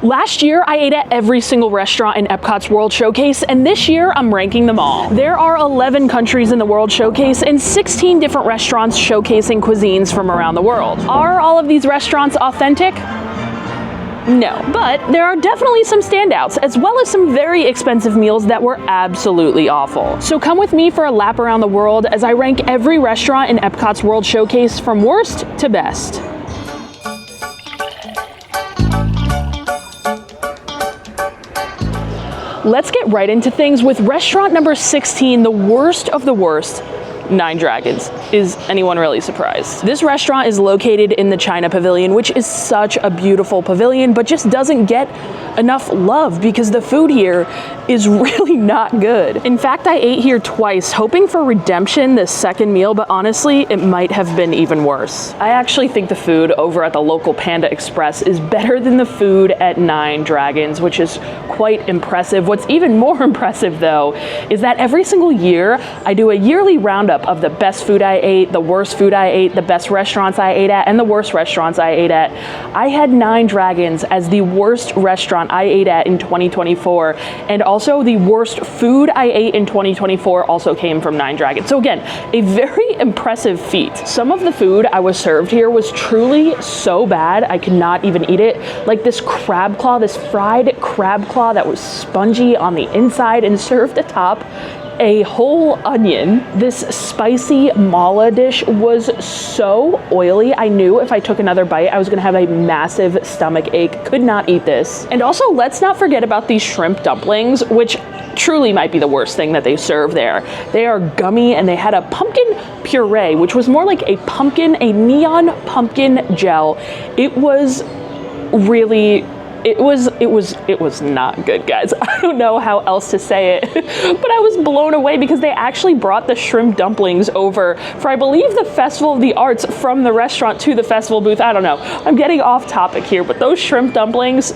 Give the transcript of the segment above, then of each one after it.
Last year, I ate at every single restaurant in Epcot's World Showcase, and this year, I'm ranking them all. There are 11 countries in the World Showcase and 16 different restaurants showcasing cuisines from around the world. Are all of these restaurants authentic? No, but there are definitely some standouts, as well as some very expensive meals that were absolutely awful. So come with me for a lap around the world as I rank every restaurant in Epcot's World Showcase from worst to best. Let's get right into things with restaurant number 16, the worst of the worst, Nine Dragons. Is anyone really surprised? This restaurant is located in the China Pavilion, which is such a beautiful pavilion, but just doesn't get enough love because the food here is really not good. In fact, I ate here twice, hoping for redemption this second meal, but honestly, it might have been even worse. I actually think the food over at the local Panda Express is better than the food at Nine Dragons, which is quite impressive. What's even more impressive though, is that every single year, I do a yearly roundup of the best food I ate, the worst food I ate, the best restaurants I ate at, and the worst restaurants I ate at. I had Nine Dragons as the worst restaurant I ate at in 2024, and also the worst food I ate in 2024 also came from Nine Dragons. So again, a very impressive feat. Some of the food I was served here was truly so bad I could not even eat it. Like this crab claw, this fried crab claw that was spongy on the inside and served atop a whole onion. This spicy mala dish was so oily. I knew if I took another bite, I was gonna have a massive stomach ache. Could not eat this. And also, let's not forget about these shrimp dumplings, which truly might be the worst thing that they serve there. They are gummy and they had a pumpkin puree, which was more like a neon pumpkin gel. It was really, it was not good, guys. I don't know how else to say it, but I was blown away because they actually brought the shrimp dumplings over for, I believe, the Festival of the Arts from the restaurant to the festival booth. I don't know. I'm getting off topic here, but those shrimp dumplings,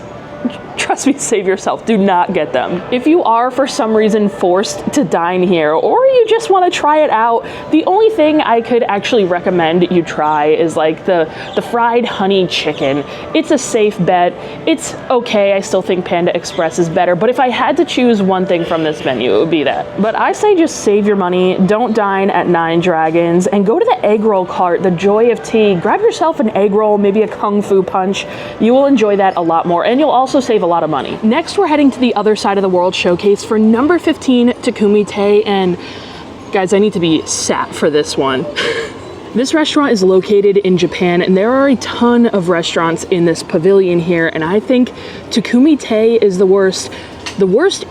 trust me, save yourself. Do not get them. If you are for some reason forced to dine here, or you just want to try it out, the only thing I could actually recommend you try is like the fried honey chicken. It's a safe bet. It's okay. I still think Panda Express is better, but if I had to choose one thing from this menu, it would be that. But I say just save your money. Don't dine at Nine Dragons and go to the egg roll cart, the Joy of Tea. Grab yourself an egg roll, maybe a Kung Fu Punch. You will enjoy that a lot more, and you'll also save a lot of money. Next, we're heading to the other side of the World Showcase for number 15, Takumi Tei, and guys, I need to be sat for this one. This restaurant is located in Japan, and there are a ton of restaurants in this pavilion here, and I think Takumi Tei is the worst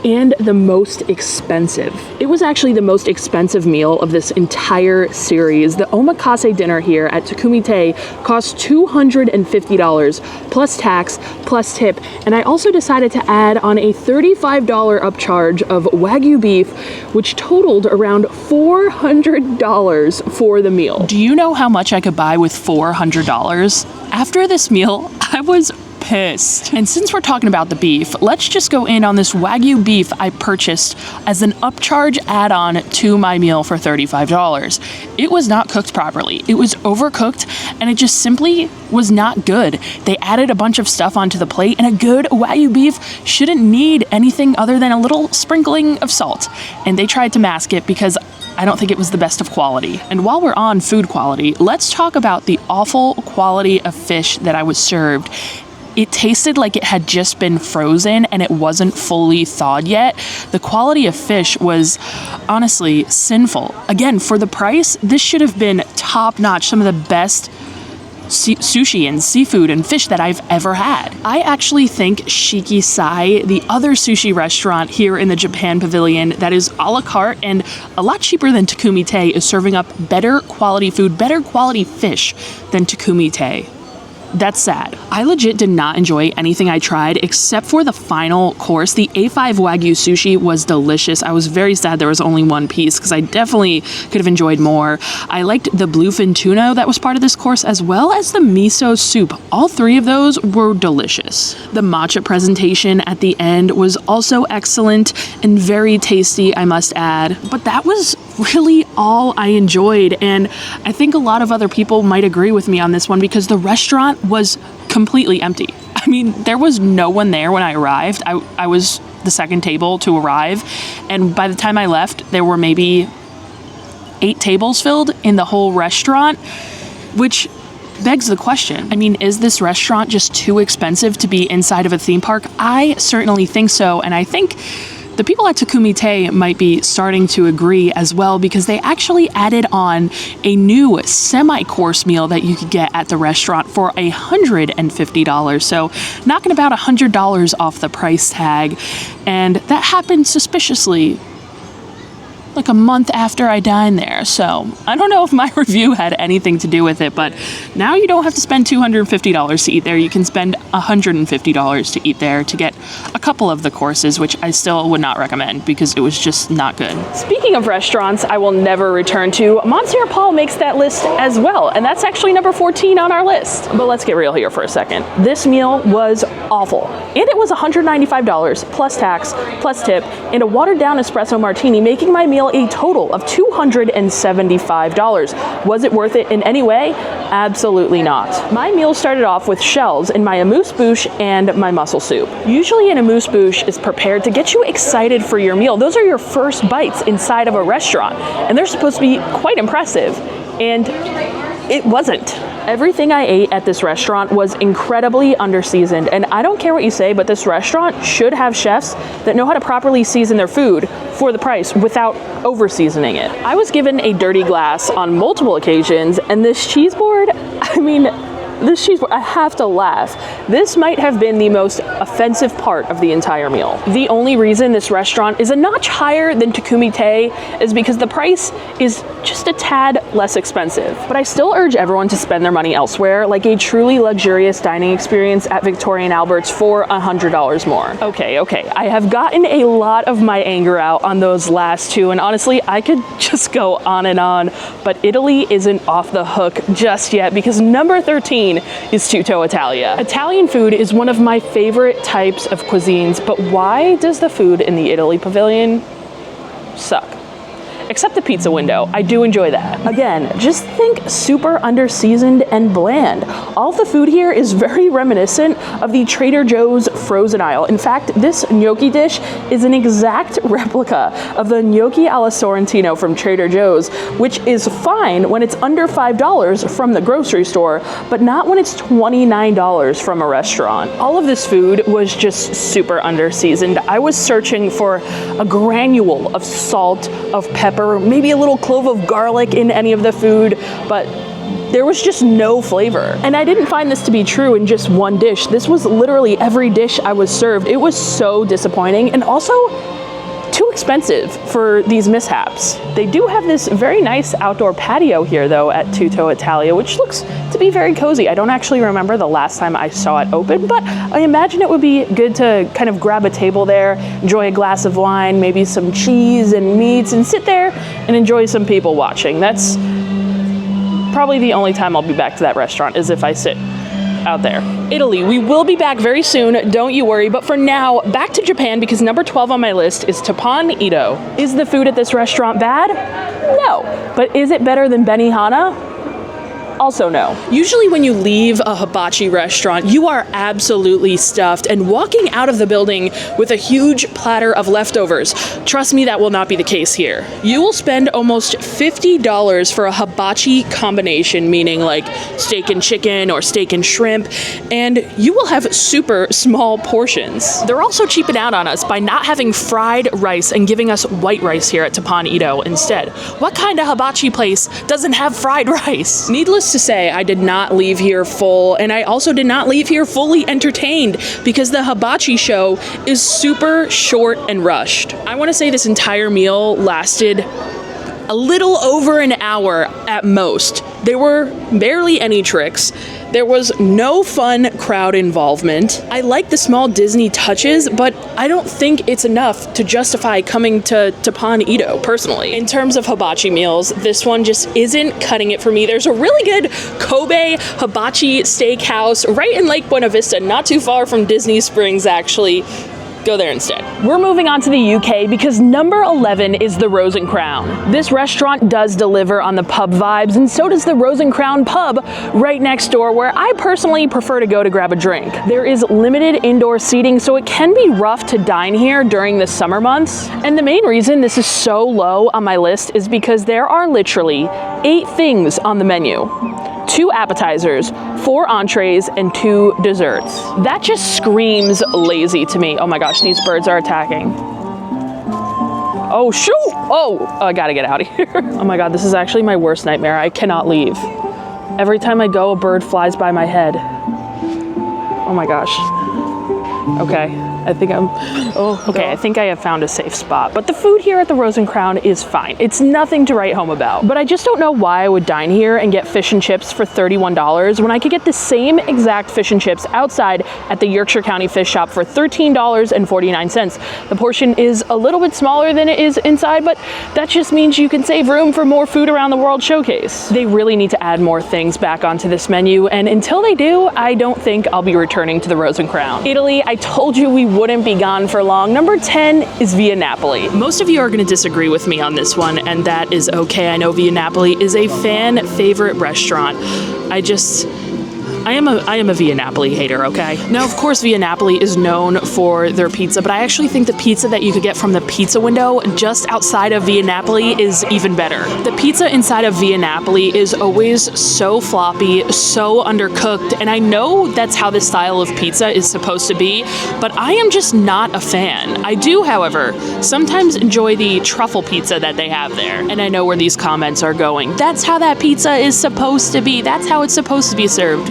and the most expensive. It was actually the most expensive meal of this entire series. The omakase dinner here at Takumi Tei cost $250 plus tax plus tip, and I also decided to add on a $35 upcharge of Wagyu beef, which totaled around $400 for the meal. Do you know how much I could buy with $400? After this meal, I was pissed. And since we're talking about the beef, let's just go in on this Wagyu beef I purchased as an upcharge add-on to my meal for $35. It was not cooked properly. It was overcooked, and it just simply was not good. They added a bunch of stuff onto the plate, and a good Wagyu beef shouldn't need anything other than a little sprinkling of salt. And they tried to mask it because I don't think it was the best of quality. And while we're on food quality, let's talk about the awful quality of fish that I was served. It tasted like it had just been frozen and it wasn't fully thawed yet. The quality of fish was honestly sinful. Again, for the price, this should have been top notch, some of the best sushi and seafood and fish that I've ever had. I actually think Shiki Sai, the other sushi restaurant here in the Japan Pavilion that is a la carte and a lot cheaper than Takumi Tei, is serving up better quality food, better quality fish than Takumi Tei. That's sad. I legit did not enjoy anything I tried except for the final course. The A5 Wagyu sushi was delicious. I was very sad there was only one piece because I definitely could have enjoyed more. I liked the bluefin tuna that was part of this course, as well as the miso soup. All three of those were delicious. The matcha presentation at the end was also excellent and very tasty, I must add. But that was really all I enjoyed, and I think a lot of other people might agree with me on this one because the restaurant was completely empty. I mean, there was no one there when I arrived. I was the second table to arrive, and by the time I left, there were maybe 8 tables filled in the whole restaurant, which begs the question. I mean, is this restaurant just too expensive to be inside of a theme park? I certainly think so, and I think the people at Takumi Tei might be starting to agree as well, because they actually added on a new semi-course meal that you could get at the restaurant for $150. So knocking about $100 off the price tag. And that happened suspiciously like a month after I dined there. So I don't know if my review had anything to do with it, but now you don't have to spend $250 to eat there. You can spend $150 to eat there to get a couple of the courses, which I still would not recommend because it was just not good. Speaking of restaurants I will never return to, Monsieur Paul makes that list as well, and that's actually number 14 on our list. But let's get real here for a second. This meal was awful, and it was $195 plus tax plus tip and a watered down espresso martini, making my meal a total of $275. Was it worth it in any way? Absolutely not. My meal started off with shells in my amuse-bouche and my mussel soup. Usually an amuse-bouche is prepared to get you excited for your meal. Those are your first bites inside of a restaurant, and they're supposed to be quite impressive, and it wasn't. Everything I ate at this restaurant was incredibly underseasoned, and I don't care what you say, but this restaurant should have chefs that know how to properly season their food for the price without over-seasoning it. I was given a dirty glass on multiple occasions, and this cheese board, I have to laugh. This might have been the most offensive part of the entire meal. The only reason this restaurant is a notch higher than Takumi Tei is because the price is just a tad less expensive. But I still urge everyone to spend their money elsewhere, like a truly luxurious dining experience at Victoria and Albert's for $100 more. Okay, I have gotten a lot of my anger out on those last two, and honestly, I could just go on and on, but Italy isn't off the hook just yet, because number 13 is Tutto Italia. Italian food is one of my favorite types of cuisines, but why does the food in the Italy pavilion suck? Except the pizza window. I do enjoy that. Again, just think super underseasoned and bland. All of the food here is very reminiscent of the Trader Joe's frozen aisle. In fact, this gnocchi dish is an exact replica of the gnocchi alla Sorrentino from Trader Joe's, which is fine when it's under $5 from the grocery store, but not when it's $29 from a restaurant. All of this food was just super underseasoned. I was searching for a granule of salt, of pepper, maybe a little clove of garlic in any of the food, but there was just no flavor. And I didn't find this to be true in just one dish. This was literally every dish I was served. It was so disappointing and also too expensive for these mishaps. They do have this very nice outdoor patio here though at Tutto Italia, which looks to be very cozy. I don't actually remember the last time I saw it open, but I imagine it would be good to kind of grab a table there, enjoy a glass of wine, maybe some cheese and meats, and sit there and enjoy some people watching. That's probably the only time I'll be back to that restaurant, is if I sit out there. Italy, we will be back very soon, don't you worry, but for now, back to Japan, because number 12 on my list is Teppan Edo. Is the food at this restaurant bad? No. But is it better than Benihana? Also no. Usually when you leave a hibachi restaurant, you are absolutely stuffed and walking out of the building with a huge platter of leftovers. Trust me, that will not be the case here. You will spend almost $50 for a hibachi combination, meaning like steak and chicken or steak and shrimp, and you will have super small portions. They're also cheaping out on us by not having fried rice and giving us white rice here at Teppan Edo instead. What kind of hibachi place doesn't have fried rice? Needless to say, I did not leave here full, and I also did not leave here fully entertained because the hibachi show is super short and rushed. I want to say this entire meal lasted a little over an hour at most. There were barely any tricks. There was no fun crowd involvement. I like the small Disney touches, but I don't think it's enough to justify coming to Teppan Edo, personally. In terms of hibachi meals, this one just isn't cutting it for me. There's a really good Kobe hibachi steakhouse right in Lake Buena Vista, not too far from Disney Springs, actually. Go there instead. We're moving on to the UK because number 11 is the Rose and Crown. This restaurant does deliver on the pub vibes, and so does the Rose and Crown pub right next door, where I personally prefer to go to grab a drink. There is limited indoor seating, so it can be rough to dine here during the summer months. And the main reason this is so low on my list is because there are literally 8 things on the menu. 2 appetizers, 4 entrees, and 2 desserts. That just screams lazy to me. Oh my gosh, these birds are attacking. Oh shoot! Oh, I gotta get out of here. Oh my god, this is actually my worst nightmare. I cannot leave. Every time I go, a bird flies by my head. Oh my gosh. Okay, I think I think I have found a safe spot. But the food here at the Rose and Crown is fine. It's nothing to write home about. But I just don't know why I would dine here and get fish and chips for $31 when I could get the same exact fish and chips outside at the Yorkshire County Fish Shop for $13.49. The portion is a little bit smaller than it is inside, but that just means you can save room for more food around the world showcase. They really need to add more things back onto this menu, and until they do, I don't think I'll be returning to the Rose and Crown. Italy, I told you we wouldn't be gone for long. Number 10 is Via Napoli. Most of you are going to disagree with me on this one, and that is okay. I know Via Napoli is a fan favorite restaurant. I am a Via Napoli hater, okay? Now, of course, Via Napoli is known for their pizza, but I actually think the pizza that you could get from the pizza window just outside of Via Napoli is even better. The pizza inside of Via Napoli is always so floppy, so undercooked, and I know that's how this style of pizza is supposed to be, but I am just not a fan. I do, however, sometimes enjoy the truffle pizza that they have there, and I know where these comments are going. That's how that pizza is supposed to be. That's how it's supposed to be served.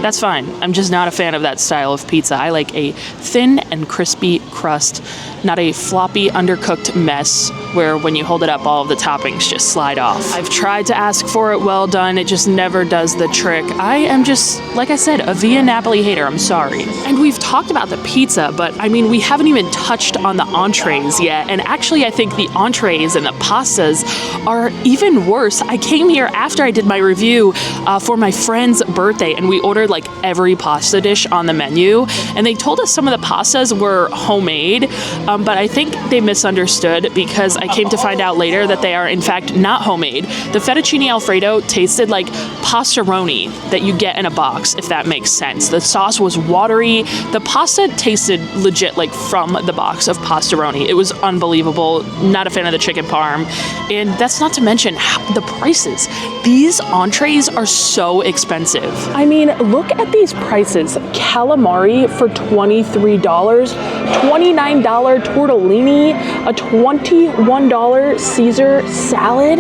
That's fine. I'm just not a fan of that style of pizza. I like a thin and crispy crust, not a floppy, undercooked mess where when you hold it up, all of the toppings just slide off. I've tried to ask for it well done. It just never does the trick. I am just, like I said, a Via Napoli hater. I'm sorry. And we've talked about the pizza, but I mean, we haven't even touched on the entrees yet. And actually, I think the entrees and the pastas are even worse. I came here after I did my review for my friend's birthday, and we ordered like every pasta dish on the menu, and they told us some of the pastas were homemade, but I think they misunderstood because I came to find out later that they are in fact not homemade. The fettuccine alfredo tasted like pastaroni that you get in a box, if that makes sense. The sauce was watery. The pasta tasted legit like from the box of pastaroni. It was unbelievable. Not a fan of the chicken parm, and that's not to mention the prices. These entrees are so expensive. I mean, look at these prices. Calamari for $23, $29 tortellini, a $21 Caesar salad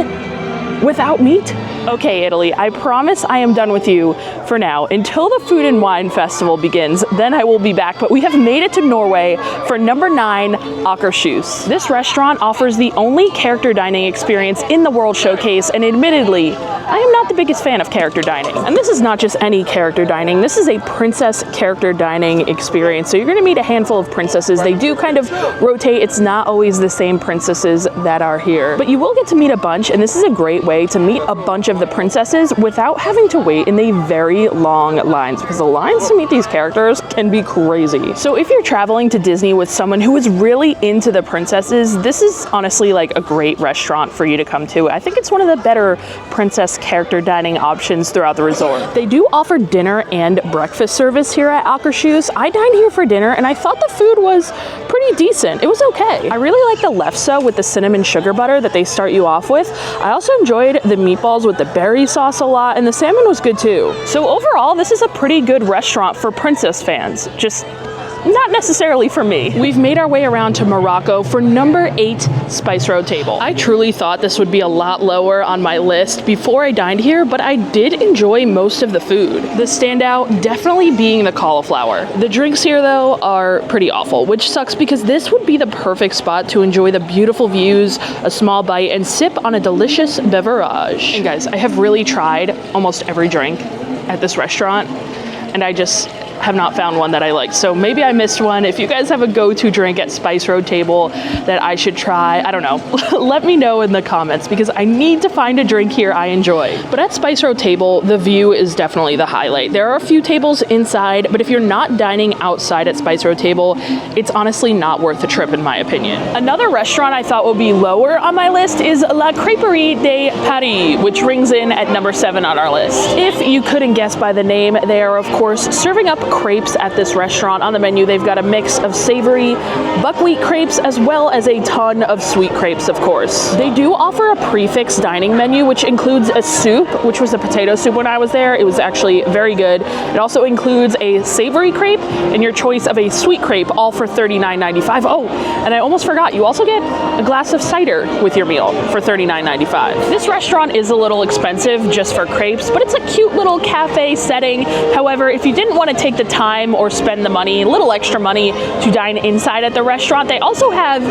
without meat. Okay, Italy, I promise I am done with you for now until the Food and Wine Festival begins. Then I will be back, but we have made it to Norway for number 9, Akershus. This restaurant offers the only character dining experience in the World Showcase, and admittedly, I am not the biggest fan of character dining. And this is not just any character dining, this is a princess character dining experience. So you're gonna meet a handful of princesses. They do kind of rotate. It's not always the same princesses that are here, but you will get to meet a bunch, and this is a great way to meet a bunch of the princesses without having to wait in the very long lines, because the lines to meet these characters can be crazy. So if you're traveling to Disney with someone who is really into the princesses, this is honestly like a great restaurant for you to come to. I think it's one of the better princess character dining options throughout the resort. They do offer dinner and breakfast service here at Akershus. I dined here for dinner and I thought the food was pretty decent. It was okay. I really like the lefse with the cinnamon sugar butter that they start you off with. I also enjoyed the meatballs with the berry sauce a lot, and the salmon was good too. So overall, this is a pretty good restaurant for princess fans. Just not necessarily for me. We've made our way around to Morocco for number 8 Spice Road Table. I truly thought this would be a lot lower on my list before I dined here, but I did enjoy most of the food. The standout definitely being the cauliflower. The drinks here though are pretty awful, which sucks because this would be the perfect spot to enjoy the beautiful views, a small bite, and sip on a delicious beverage. And guys, I have really tried almost every drink at this restaurant, and I just have not found one that I like. So maybe I missed one. If you guys have a go-to drink at Spice Road Table that I should try, I don't know. Let me know in the comments because I need to find a drink here I enjoy. But at Spice Road Table, the view is definitely the highlight. There are a few tables inside, but if you're not dining outside at Spice Road Table, it's honestly not worth the trip in my opinion. Another restaurant I thought would be lower on my list is La Creperie De Paris, which rings in at number 7 on our list. If you couldn't guess by the name, they are of course serving up crepes at this restaurant. On the menu, they've got a mix of savory buckwheat crepes as well as a ton of sweet crepes, of course. They do offer a prefix dining menu, which includes a soup, which was a potato soup when I was there. It was actually very good. It also includes a savory crepe and your choice of a sweet crepe, all for $39.95. Oh, and I almost forgot, you also get a glass of cider with your meal for $39.95. This restaurant is a little expensive just for crepes, but it's a cute little cafe setting. However, if you didn't want to take the time or spend the money, a little extra money to dine inside at the restaurant, they also have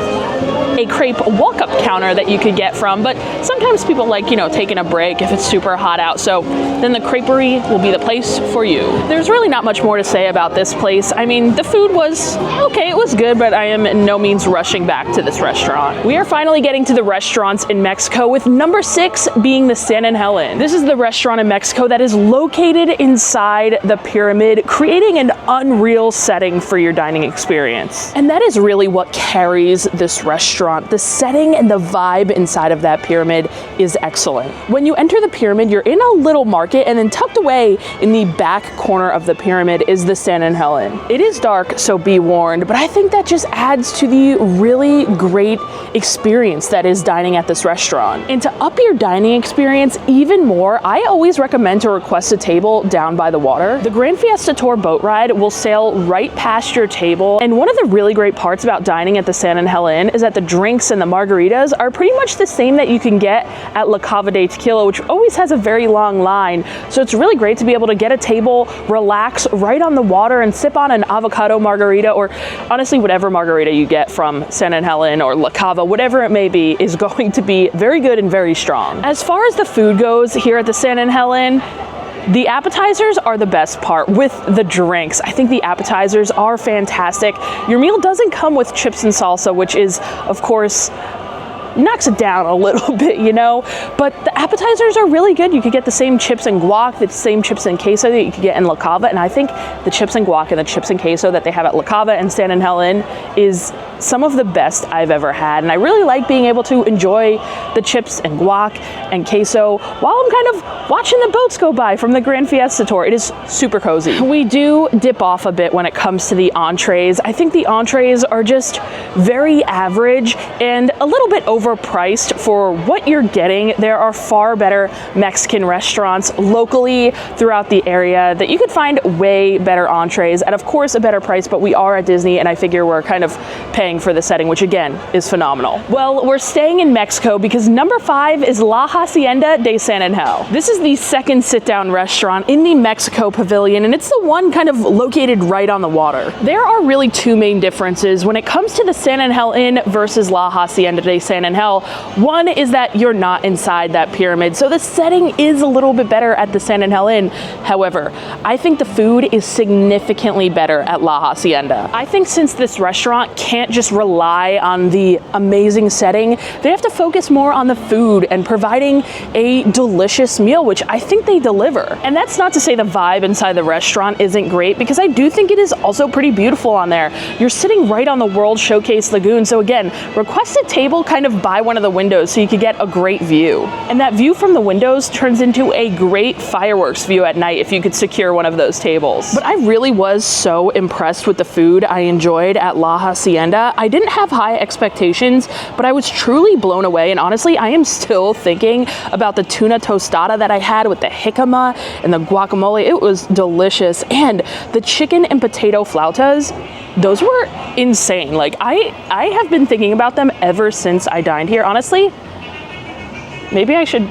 a crepe walk-up counter that you could get from, but sometimes people like, taking a break if it's super hot out, so then the Creperie will be the place for you. There's really not much more to say about this place. I mean, the food was okay, it was good, but I am in no means rushing back to this restaurant. We are finally getting to the restaurants in Mexico, with number 6 being the San Angel Inn. This is the restaurant in Mexico that is located inside the pyramid, creating an unreal setting for your dining experience. And that is really what carries this restaurant. The setting and the vibe inside of that pyramid is excellent. When you enter the pyramid, you're in a little market, and then tucked away in the back corner of the pyramid is the San Angel Inn. It is dark, so be warned, but I think that just adds to the really great experience that is dining at this restaurant. And to up your dining experience even more, I always recommend to request a table down by the water. The Grand Fiesta Tour boat ride will sail right past your table, and one of the really great parts about dining at the San Angel Inn is that the drinks and the margaritas are pretty much the same that you can get at La Cava de Tequila, which always has a very long line. So it's really great to be able to get a table, relax right on the water, and sip on an avocado margarita, or honestly whatever margarita you get from San Angel Inn or La Cava, whatever it may be, is going to be very good and very strong. As far as the food goes here at the San Angel Inn, the appetizers are the best part with the drinks. I think the appetizers are fantastic. Your meal doesn't come with chips and salsa, which is, of course, knocks it down a little bit, but the appetizers are really good. You could get the same chips and guac, the same chips and queso that you could get in La Cava, and I think the chips and guac and the chips and queso that they have at La Cava and San Angel Inn is some of the best I've ever had, and I really like being able to enjoy the chips and guac and queso while I'm kind of watching the boats go by from the Grand Fiesta Tour. It is super cozy. We do dip off a bit when it comes to the entrees. I think the entrees are just very average and a little bit overpriced for what you're getting. There are far better Mexican restaurants locally throughout the area that you could find way better entrees at, of course, a better price, but we are at Disney and I figure we're kind of paying for the setting, which again is phenomenal. Well, we're staying in Mexico because number 5 is La Hacienda De San Angel. This is the second sit-down restaurant in the Mexico Pavilion, and it's the one kind of located right on the water. There are really two main differences when it comes to the San Angel Inn versus La Hacienda De San Angel. One is that you're not inside that pyramid, so the setting is a little bit better at the San Angel Inn. However, I think the food is significantly better at La Hacienda. I think since this restaurant can't just rely on the amazing setting, they have to focus more on the food and providing a delicious meal, which I think they deliver. And that's not to say the vibe inside the restaurant isn't great, because I do think it is also pretty beautiful on there. You're sitting right on the World Showcase Lagoon, so again, request a table kind of by one of the windows so you could get a great view. And that view from the windows turns into a great fireworks view at night if you could secure one of those tables. But I really was so impressed with the food I enjoyed at La Hacienda. I didn't have high expectations, but I was truly blown away, and honestly, I am still thinking about the tuna tostada that I had with the jicama and the guacamole. It was delicious, and the chicken and potato flautas, those were insane. Like, I have been thinking about them ever since I dined here. Honestly, maybe I should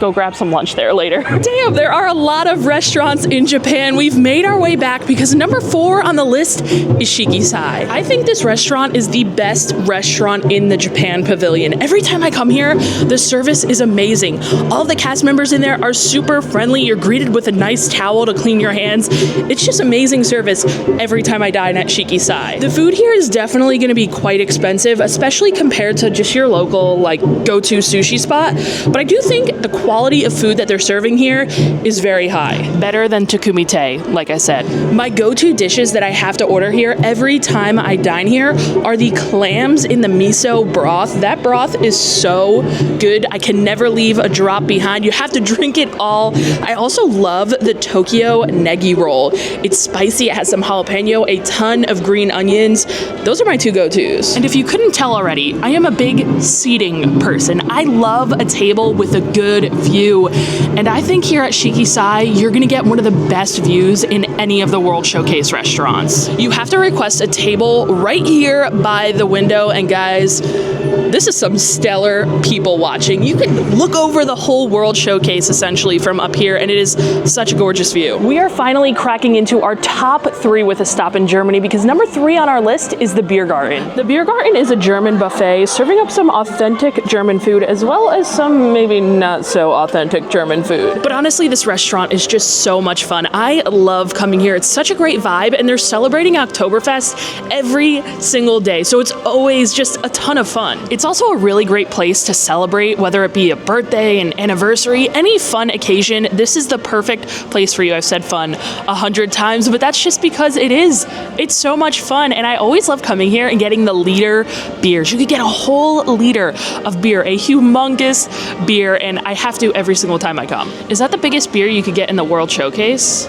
go grab some lunch there later. Damn, there are a lot of restaurants in Japan. We've made our way back because number 4 on the list is Shiki Sai. I think this restaurant is the best restaurant in the Japan Pavilion. Every time I come here, the service is amazing. All the cast members in there are super friendly. You're greeted with a nice towel to clean your hands. It's just amazing service every time I dine at Shiki Sai. The food here is definitely going to be quite expensive, especially compared to just your local like go-to sushi spot. But I do think the quality of food that they're serving here is very high. Better than Takumi Tei, like I said. My go-to dishes that I have to order here every time I dine here are the clams in the miso broth. That broth is so good. I can never leave a drop behind. You have to drink it all. I also love the Tokyo negi roll. It's spicy. It has some jalapeno, a ton of green onions. Those are my 2 go-tos. And if you couldn't tell already, I am a big seating person. I love a table with a good view. And I think here at Shiki Sai, you're gonna get one of the best views in any of the World Showcase restaurants. You have to request a table right here by the window, and guys, this is some stellar people watching. You can look over the whole World Showcase essentially from up here, and it is such a gorgeous view. We are finally cracking into our top 3 with a stop in Germany because number 3 on our list is the Biergarten. The Biergarten is a German buffet serving up some authentic German food as well as some maybe not so authentic German food. But honestly, this restaurant is just so much fun. I love coming here. It's such a great vibe, and they're celebrating Oktoberfest every single day, so it's always just a ton of fun. It's also a really great place to celebrate, whether it be a birthday, an anniversary, any fun occasion. This is the perfect place for you. I've said fun 100 times, but that's just because it is. It's so much fun, and I always love coming here and getting the liter beers. You could get a whole liter of beer, a humongous beer, and I have to every single time I come. Is that the biggest beer you could get in the World Showcase?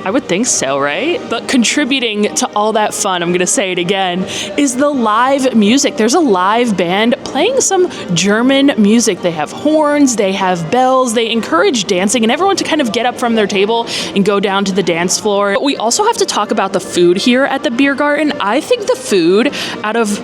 I would think so, right? But contributing to all that fun, I'm gonna say it again, is the live music. There's a live band playing some German music. They have horns, they have bells, they encourage dancing and everyone to kind of get up from their table and go down to the dance floor. But we also have to talk about the food here at the Biergarten. I think the food out of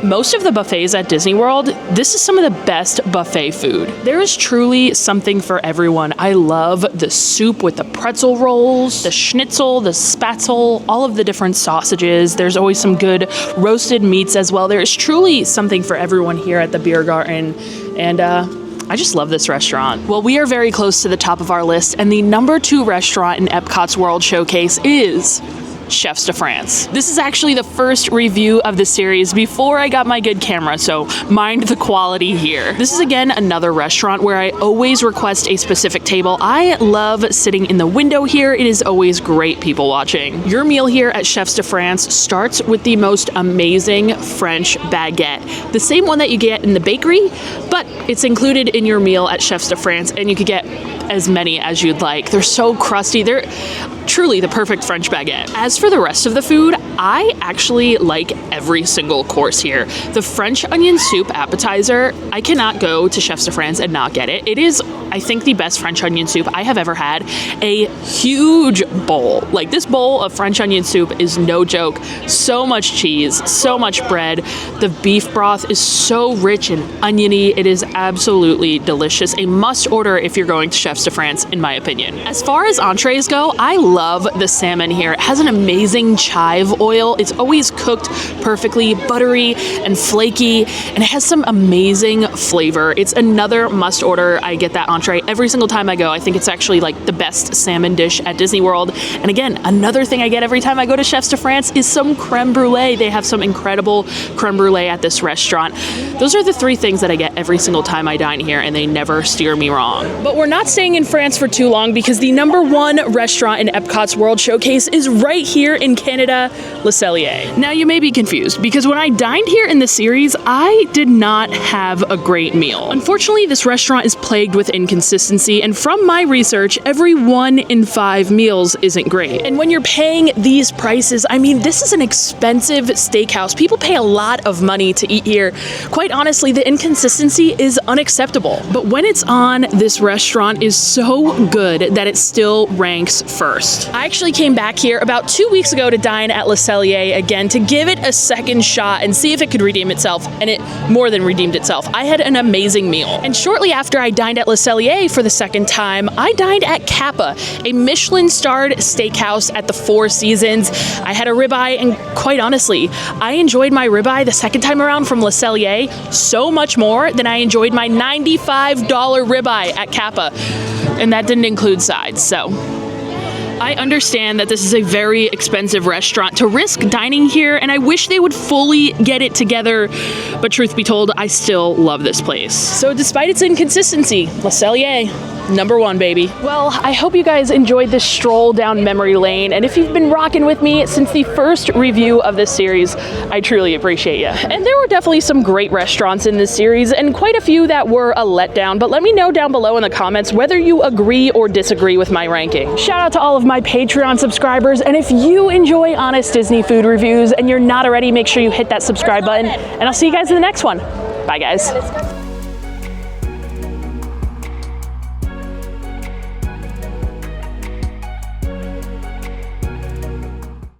most of the buffets at Disney World, this is some of the best buffet food. There is truly something for everyone. I love the soup with the pretzel rolls, the schnitzel, the spatzel, all of the different sausages. There's always some good roasted meats as well. There is truly something for everyone here at the Biergarten, and I just love this restaurant. Well, we are very close to the top of our list, and the number 2 restaurant in EPCOT'S World Showcase is Chefs de France. This is actually the first review of the series before I got my good camera, so mind the quality here. This is again another restaurant where I always request a specific table. I love sitting in the window here. It is always great people watching. Your meal here at Chefs de France starts with the most amazing French baguette. The same one that you get in the bakery, but it's included in your meal at Chefs de France, and you could get as many as you'd like. They're so crusty. They're truly the perfect French baguette. As for the rest of the food, I actually like every single course here. The French onion soup appetizer, I cannot go to Chefs de France and not get it. It is, I think, the best French onion soup I have ever had. A huge bowl. Like, this bowl of French onion soup is no joke. So much cheese, so much bread. The beef broth is so rich and oniony. It is absolutely delicious. A must order if you're going to Chefs de France, in my opinion. As far as entrees go, I love the salmon here. It has an amazing chive oil. It's always cooked perfectly, buttery and flaky, and it has some amazing flavor. It's another must order. I get that entree every single time I go. I think it's actually like the best salmon dish at Disney World. And again, another thing I get every time I go to Chefs de France is some creme brulee. They have some incredible creme brulee at this restaurant. Those are the 3 things that I get every single time I dine here, and they never steer me wrong. But we're not staying in France for too long because the number 1 restaurant in EPCOT'S World Showcase is right here in Canada, Le Cellier. Now you may be confused because when I dined here in the series, I did not have a great meal. Unfortunately, this restaurant is plagued with inconsistency, and from my research, every 1 in 5 meals isn't great. And when you're paying these prices, I mean, this is an expensive steakhouse. People pay a lot of money to eat here. Quite honestly, the inconsistency is unacceptable. But when it's on, this restaurant is is so good that it still ranks first. I actually came back here about 2 weeks ago to dine at Le Cellier again to give it a second shot and see if it could redeem itself, and it more than redeemed itself. I had an amazing meal. And shortly after I dined at Le Cellier for the second time, I dined at Kappa, a Michelin-starred steakhouse at the Four Seasons. I had a ribeye, and quite honestly, I enjoyed my ribeye the second time around from Le Cellier so much more than I enjoyed my $95 ribeye at Kappa. And that didn't include sides, so I understand that this is a very expensive restaurant to risk dining here, and I wish they would fully get it together, but truth be told, I still love this place. So despite its inconsistency, Le Cellier, #1, baby. Well, I hope you guys enjoyed this stroll down memory lane, and if you've been rocking with me since the first review of this series, I truly appreciate you. And there were definitely some great restaurants in this series, and quite a few that were a letdown, but let me know down below in the comments whether you agree or disagree with my ranking. Shout out to all of my Patreon subscribers, and if you enjoy honest Disney food reviews and you're not already, make sure you hit that subscribe button, and I'll see you guys in the next one. Bye, guys.